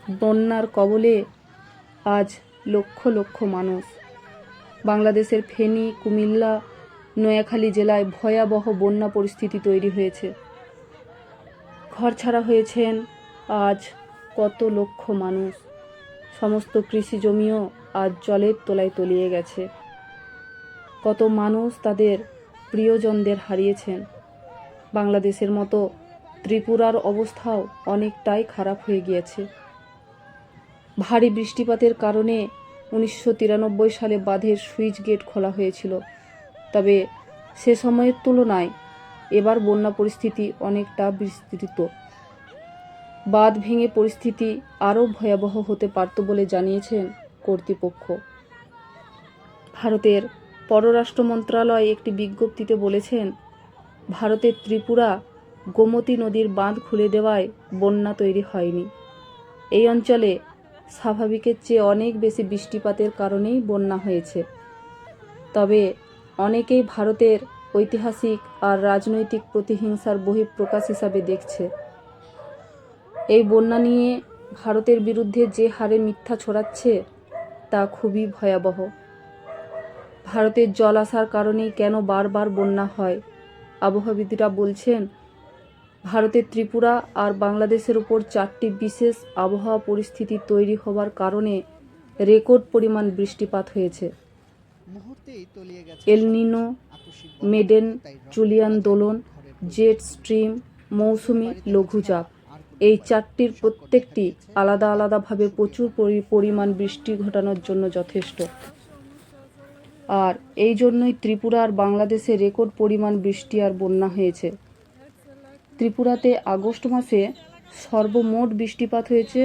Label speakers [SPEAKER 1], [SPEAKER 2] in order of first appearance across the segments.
[SPEAKER 1] বন্যার কবলে আজ লক্ষ লক্ষ মানুষ। বাংলাদেশের ফেনী, কুমিল্লা, নোয়াখালী জেলায় ভয়াবহ বন্যা পরিস্থিতি তৈরি হয়েছে। ঘরছাড়া হয়েছেন আজ কত লক্ষ মানুষ। সমস্ত কৃষি জমিও আজ জলের তলায় তলিয়ে গেছে। কত মানুষ তাদের প্রিয়জনদের হারিয়েছেন। বাংলাদেশের মতো ত্রিপুরার অবস্থাও অনেকটাই খারাপ হয়ে গিয়েছে। ভারী বৃষ্টিপাতের কারণে 1993 সালে বাঁধের সুইচ গেট খোলা হয়েছিল। তবে সে সময়ের তুলনায় এবার বন্যা পরিস্থিতি অনেকটা বিস্তৃত। বাঁধ ভেঙে পরিস্থিতি আরও ভয়াবহ হতে পারত বলে জানিয়েছেন কর্তৃপক্ষ। ভারতের পররাষ্ট্র মন্ত্রণালয় একটি বিজ্ঞপ্তিতে বলেছেন, ভারতের ত্রিপুরা গোমতী নদীর বাঁধ খুলে দেওয়ায় বন্যা তৈরি হয়নি। এই অঞ্চলে স্বাভাবিকের চেয়ে অনেক বেশি বৃষ্টিপাতের কারণেই বন্যা হয়েছে। তবে অনেকেই ভারতের ঐতিহাসিক আর রাজনৈতিক প্রতিহিংসার বহিঃপ্রকাশ হিসাবে দেখছে। এই বন্যা নিয়ে ভারতের বিরুদ্ধে যে হারে মিথ্যা ছড়াচ্ছে তা খুবই ভয়াবহ। ভারতের জল আসার কারণেই কেন বারবার বন্যা হয়? আবহাওয়াবিদরা বলছেন, ভারতের ত্রিপুরা আর বাংলাদেশের উপর 4টি বিশেষ আবহাওয়া পরিস্থিতি তৈরি হওয়ার কারণে রেকর্ড পরিমাণ বৃষ্টিপাত হয়েছে। এল নিনো, মেডেন জুলিয়ান দোলন, জেট স্ট্রিম, মৌসুমি লঘুচাপ, এই 4টির প্রত্যেকটি আলাদা আলাদাভাবে প্রচুর পরিমাণ বৃষ্টি ঘটানোর জন্য যথেষ্ট। আর এই জন্যই ত্রিপুরা আর বাংলাদেশে রেকর্ড পরিমাণ বৃষ্টি আর বন্যা হয়েছে। ত্রিপুরাতে আগস্ট মাসে সর্বমোট বৃষ্টিপাত হয়েছে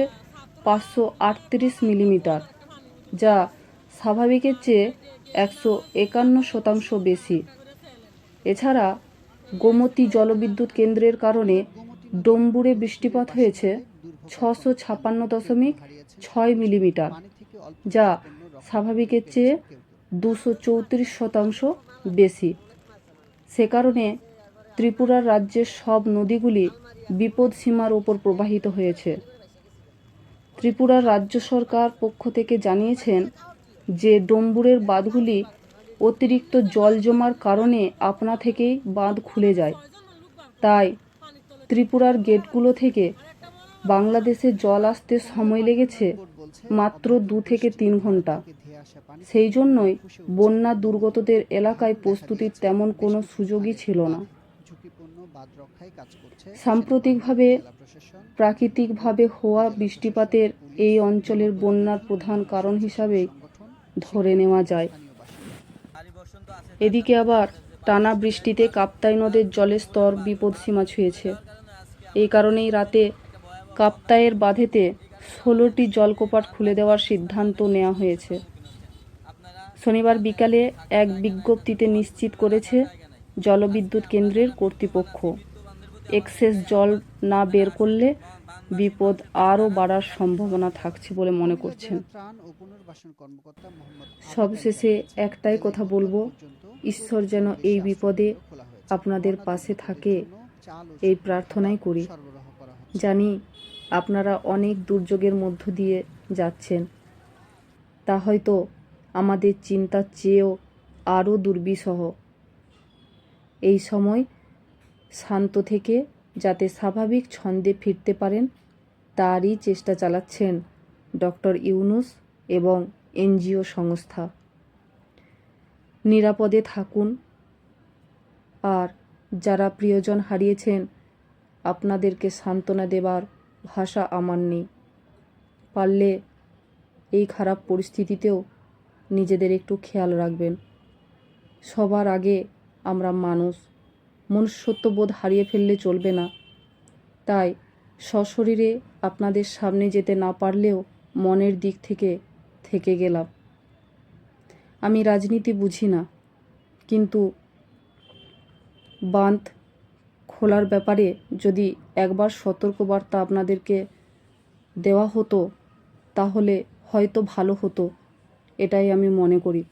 [SPEAKER 1] 538 মিলিমিটার, যা স্বাভাবিকের চেয়ে 151% বেশি। এছাড়া গোমতী জলবিদ্যুৎ কেন্দ্রের কারণে ডম্বুরে বৃষ্টিপাত হয়েছে 656.6 মিলিমিটার, যা স্বাভাবিকের চেয়ে 234% বেশি। সে কারণে ত্রিপুরার রাজ্যের সব নদীগুলি বিপদ সীমার ওপর প্রবাহিত হয়েছে। ত্রিপুরার রাজ্য সরকার পক্ষ থেকে জানিয়েছেন যে ডম্বুরের বাঁধগুলি অতিরিক্ত জল জমার কারণে আপনা থেকেই বাঁধ খুলে যায়। তাই ত্রিপুরার গেটগুলো থেকে বাংলাদেশে জল আসতে সময় লেগেছে মাত্র 2 থেকে 3 ঘন্টা। সেই জন্যই বন্যা দুর্গতদের এলাকায় প্রস্তুতির তেমন কোনো সুযোগই ছিল না। সাম্প্রতিকভাবে প্রাকৃতিকভাবে হওয়া বৃষ্টিপাতের এই অঞ্চলের বন্যার প্রধান কারণ হিসাবে ধরে নেওয়া যায়। এদিকে আবার টানা বৃষ্টিতে কাপ্তাই নদের জলের স্তর বিপদসীমা ছুঁয়েছে। এই কারণেই রাতে কাপ্তাইয়ের বাঁধেতে 16টি জলকপাট খুলে দেওয়ার সিদ্ধান্ত নেওয়া হয়েছে। শনিবার বিকালে এক বিজ্ঞপ্তিতে নিশ্চিত করেছে জলবিদ্যুৎ কেন্দ্রের কর্তৃপক্ষ। এক্সেস জল না বের করলে বিপদ আরও বাড়ার সম্ভাবনা থাকছে বলে মনে করছেন। সবশেষে একটাই কথা বলবো, ঈশ্বর যেন এই বিপদে আপনাদের পাশে থাকে, এই প্রার্থনাই করি। জানি আপনারা অনেক দুর্যোগের মধ্য দিয়ে যাচ্ছেন, তা হয়তো আমাদের চিন্তার চেয়েও আরও দুর্বিষহ। এই সময় শান্ত থেকে যাতে স্বাভাবিক ছন্দে ফিরতে পারেন তারই চেষ্টা চালাচ্ছেন ডক্টর ইউনূস এবং এনজিও সংস্থা। নিরাপদে থাকুন। আর যারা প্রিয়জন হারিয়েছেন, আপনাদেরকে সান্ত্বনা দেবার ভাষা আমার নেই। পারলে এই খারাপ পরিস্থিতিতেও নিজেদের একটু খেয়াল রাখবেন। সবার আগে আমরা মানুষ, মনুষ্যত্ববোধ হারিয়ে ফেললে চলবে না। তাই সশরীরে আপনাদের সামনে যেতে না পারলেও মনের দিক থেকে গেলাম। আমি রাজনীতি বুঝি না, কিন্তু বাঁধ খোলার ব্যাপারে যদি একবার সতর্কবার্তা আপনাদেরকে দেওয়া হতো তাহলে হয়তো ভালো হতো, এটাই আমি মনে করি।